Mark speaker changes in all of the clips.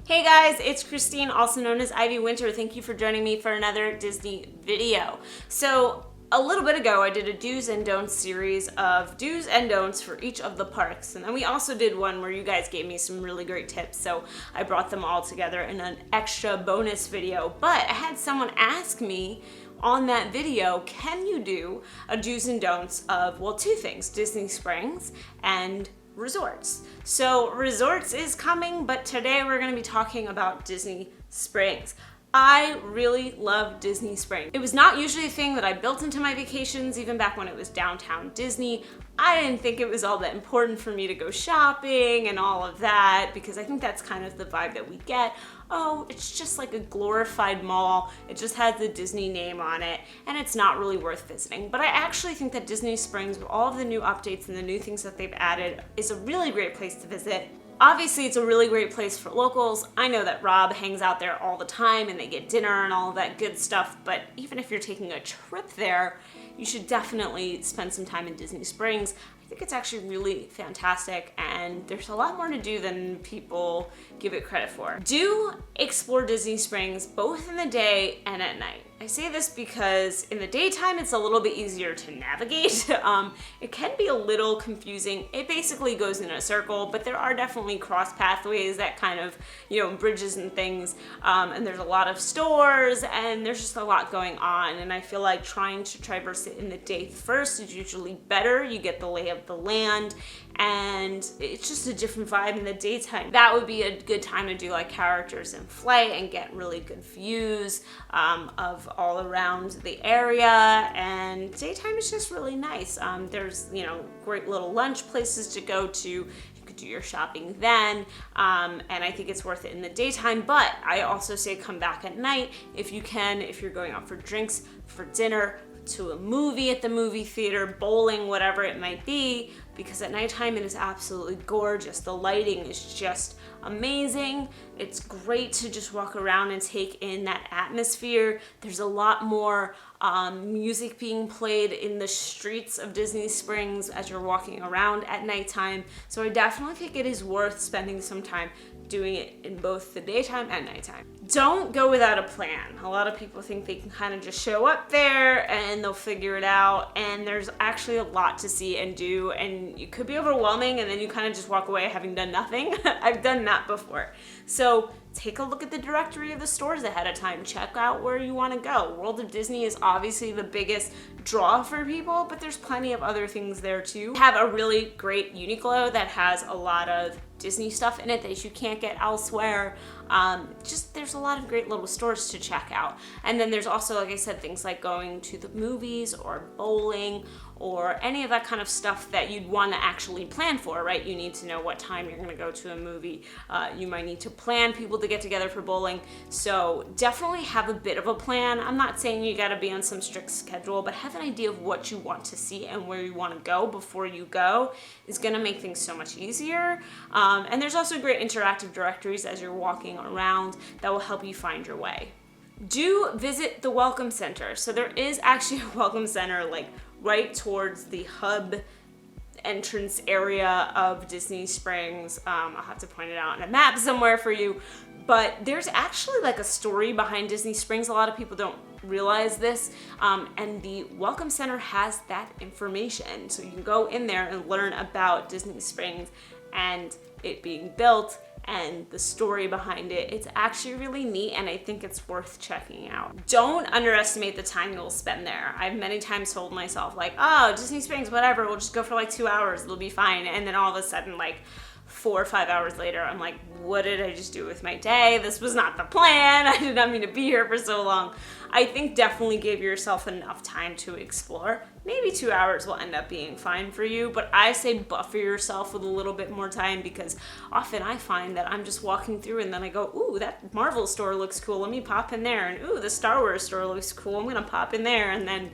Speaker 1: Hey guys, it's Christine, also known as IvyWinter. Thank you for joining me for another Disney video. So a little bit ago, I did a do's and don'ts series of do's and don'ts for each of the parks. And then we also did one where you guys gave me some really great tips. So I brought them all together in an extra bonus video. But I had someone ask me on that video, can you do a do's and don'ts of, well, two things, Disney Springs and resorts. So resorts is coming, but today we're going to be talking about Disney Springs. I really love Disney Springs. It was not usually a thing that I built into my vacations, even back when it was downtown Disney. I didn't think it was all that important for me to go shopping and all of that, because I think that's kind of the vibe that we get. Oh, it's just like a glorified mall. It just has the Disney name on it, and it's not really worth visiting. But I actually think that Disney Springs, with all of the new updates and the new things that they've added, is a really great place to visit. Obviously, it's a really great place for locals. I know that Rob hangs out there all the time and they get dinner and all of that good stuff, but even if you're taking a trip there, you should definitely spend some time in Disney Springs. I think it's actually really fantastic, and there's a lot more to do than people give it credit for. Do explore Disney Springs both in the day and at night. I say this because in the daytime it's a little bit easier to navigate. It can be a little confusing. It basically goes in a circle, but there are definitely cross pathways that kind of, bridges and things. And there's a lot of stores and there's just a lot going on. And I feel like trying to traverse it in the day first is usually better. You get the lay of the land and it's just a different vibe in the daytime. That would be a good time to do like characters in flight and get really good views of all around the area, and daytime is just really nice. There's great little lunch places to go to. You could do your shopping then, and I think it's worth it in the daytime, but I also say come back at night if you can, if you're going out for drinks, for dinner, to a movie at the movie theater, bowling, whatever it might be, because at nighttime it is absolutely gorgeous. The lighting is just amazing. It's great to just walk around and take in that atmosphere. There's a lot more music being played in the streets of Disney Springs as you're walking around at nighttime. So I definitely think it is worth spending some time doing it in both the daytime and nighttime. Don't go without a plan. A lot of people think they can kind of just show up there and they'll figure it out, and there's actually a lot to see and do, and it could be overwhelming and then you kind of just walk away having done nothing. I've done that before. So take a look at the directory of the stores ahead of time. Check out where you want to go. World of Disney is obviously the biggest draw for people, but there's plenty of other things there too. Have a really great Uniqlo that has a lot of Disney stuff in it that you can't get elsewhere. There's a lot of great little stores to check out. And then there's also, like I said, things like going to the movies or bowling or any of that kind of stuff that you'd want to actually plan for, right? You need to know what time you're going to go to a movie. You might need to plan people to get together for bowling. So definitely have a bit of a plan. I'm not saying you got to be on some strict schedule, but have an idea of what you want to see and where you want to go before you go is going to make things so much easier. And there's also great interactive directories as you're walking around that will help you find your way. Do visit the Welcome Center. So there is actually a Welcome Center like right towards the hub entrance area of Disney Springs. I'll have to point it out on a map somewhere for you. But there's actually like a story behind Disney Springs. A lot of people don't realize this. And the Welcome Center has that information. So you can go in there and learn about Disney Springs and it being built and the story behind it. It's actually really neat, and I think it's worth checking out. Don't underestimate the time you'll spend there. I've many times told myself like, oh, Disney Springs, whatever, we'll just go for like 2 hours, it'll be fine. And then all of a sudden, like 4 or 5 hours later, I'm like, what did I just do with my day? This was not the plan. I did not mean to be here for so long. I think definitely give yourself enough time to explore. Maybe 2 hours will end up being fine for you, but I say buffer yourself with a little bit more time, because often I find that I'm just walking through and then I go, ooh, that Marvel store looks cool, let me pop in there, and ooh, the Star Wars store looks cool, I'm gonna pop in there, and then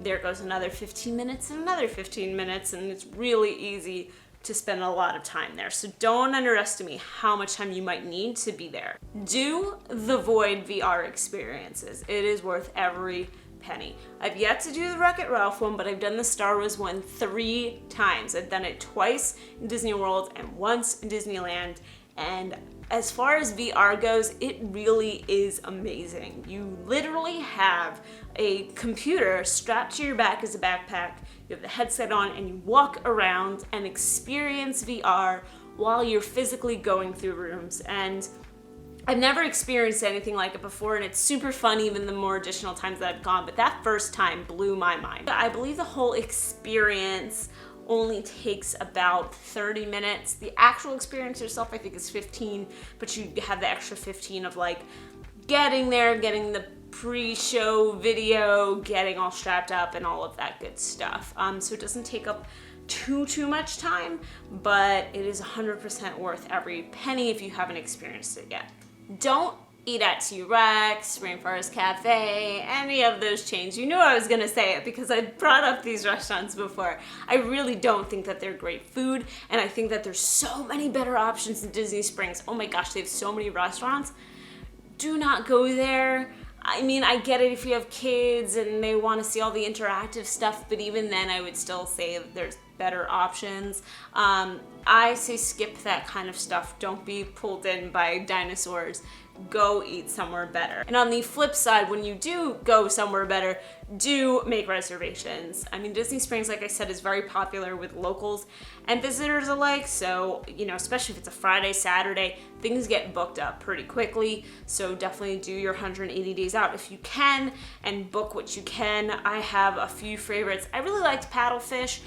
Speaker 1: there goes another 15 minutes and another 15 minutes, and it's really easy to spend a lot of time there. So don't underestimate how much time you might need to be there. Do the Void VR experiences. It is worth every penny. I've yet to do the Wreck-It Ralph one, but I've done the Star Wars one 3 times. I've done it twice in Disney World and once in Disneyland, and As far as VR goes, it really is amazing. You literally have a computer strapped to your back as a backpack, you have the headset on, and you walk around and experience VR while you're physically going through rooms. And I've never experienced anything like it before, and it's super fun even the more additional times that I've gone, but that first time blew my mind. I believe the whole experience only takes about 30 minutes. The actual experience yourself, I think, is 15, but you have the extra 15 of like getting there, getting the pre-show video, getting all strapped up and all of that good stuff. So it doesn't take up too much time, but it is 100% worth every penny if you haven't experienced it yet. Don't eat at T-Rex, Rainforest Cafe, any of those chains. You knew I was gonna say it because I brought up these restaurants before. I really don't think that they're great food, and I think that there's so many better options in Disney Springs. Oh my gosh, they have so many restaurants. Do not go there. I mean, I get it if you have kids and they want to see all the interactive stuff, but even then I would still say that there's better options. I say skip that kind of stuff. Don't be pulled in by dinosaurs. Go eat somewhere better. And on the flip side, when you do go somewhere better, do make reservations. I mean, Disney Springs, like I said, is very popular with locals and visitors alike. So, you know, especially if it's a Friday, Saturday, things get booked up pretty quickly. So definitely do your 180 days out if you can and book what you can. I have a few favorites. I really liked Paddlefish.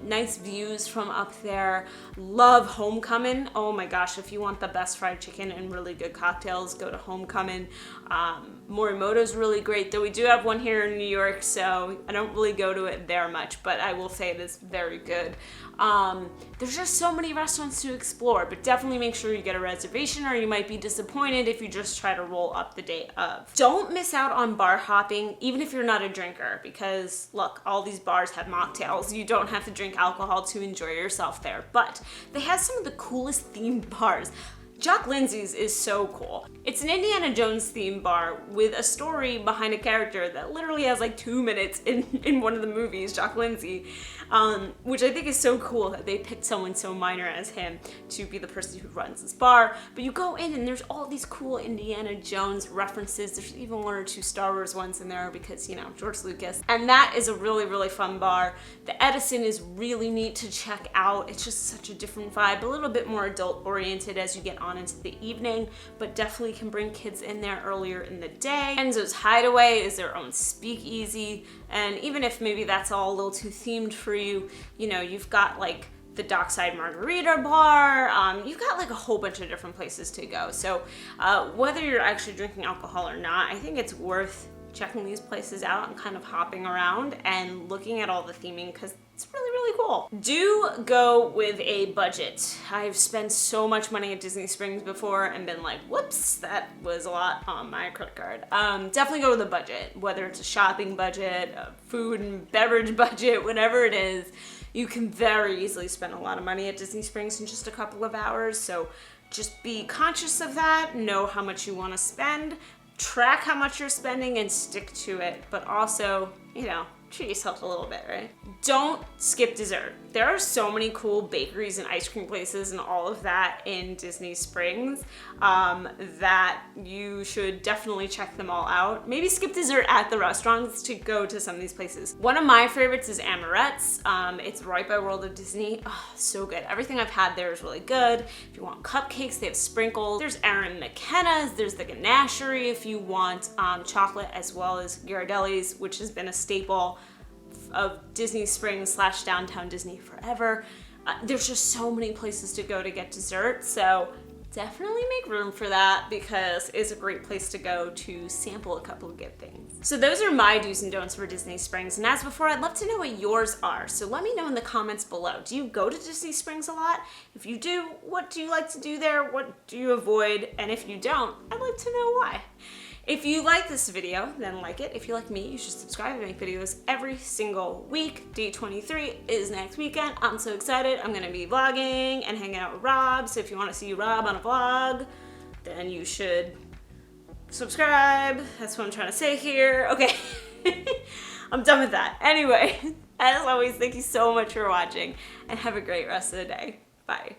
Speaker 1: Nice views from up there. Love Homecoming. Oh my gosh, if you want the best fried chicken and really good cocktails, go to Homecoming. Morimoto's really great, though we do have one here in New York, so I don't really go to it there much, but I will say it is very good. There's just so many restaurants to explore, but definitely make sure you get a reservation or you might be disappointed if you just try to roll up the day of. Don't miss out on bar hopping, even if you're not a drinker, because look, all these bars have mocktails. You don't have to drink alcohol to enjoy yourself there, but they have some of the coolest themed bars. Jock Lindsay's is so cool. It's an Indiana Jones themed bar with a story behind a character that literally has like 2 minutes in one of the movies, Jock Lindsay, which I think is so cool that they picked someone so minor as him to be the person who runs this bar. But you go in and there's all these cool Indiana Jones references. There's even 1 or 2 Star Wars ones in there because, you know, George Lucas. And that is a really, really fun bar. The Edison is really neat to check out. It's just such a different vibe, a little bit more adult oriented as you get on into the evening, but definitely can bring kids in there earlier in the day. Enzo's Hideaway is their own speakeasy, and even if maybe that's all a little too themed for you, you know, you've got like the Dockside Margarita Bar, you've got like a whole bunch of different places to go. So whether you're actually drinking alcohol or not, I think it's worth checking these places out and kind of hopping around and looking at all the theming because it's really, really cool. Do go with a budget. I've spent so much money at Disney Springs before and been like, whoops, that was a lot on my credit card. Definitely go with a budget, whether it's a shopping budget, a food and beverage budget, whatever it is. You can very easily spend a lot of money at Disney Springs in just a couple of hours. So just be conscious of that, know how much you want to spend, track how much you're spending and stick to it, but also, you know, treat yourself a little bit, right? Don't skip dessert. There are so many cool bakeries and ice cream places and all of that in Disney Springs that you should definitely check them all out. Maybe skip dessert at the restaurants to go to some of these places. One of my favorites is Amorette's. It's right by World of Disney. Oh, so good. Everything I've had there is really good. If you want cupcakes, they have sprinkles. There's Erin McKenna's. There's the Ganachery if you want chocolate, as well as Ghirardelli's, which has been a staple of Disney Springs / downtown Disney forever. There's just so many places to go to get dessert, so definitely make room for that because it's a great place to go to sample a couple of good things. So those are my do's and don'ts for Disney Springs, and as before, I'd love to know what yours are, so let me know in the comments below. Do you go to Disney Springs a lot? If you do, what do you like to do there? What do you avoid? And if you don't, I'd like to know why. If you like this video, then like it. If you like me, you should subscribe. I make videos every single week. Day 23 is next weekend. I'm so excited. I'm gonna be vlogging and hanging out with Rob. So if you wanna see Rob on a vlog, then you should subscribe. That's what I'm trying to say here. Okay, I'm done with that. Anyway, as always, thank you so much for watching and have a great rest of the day. Bye.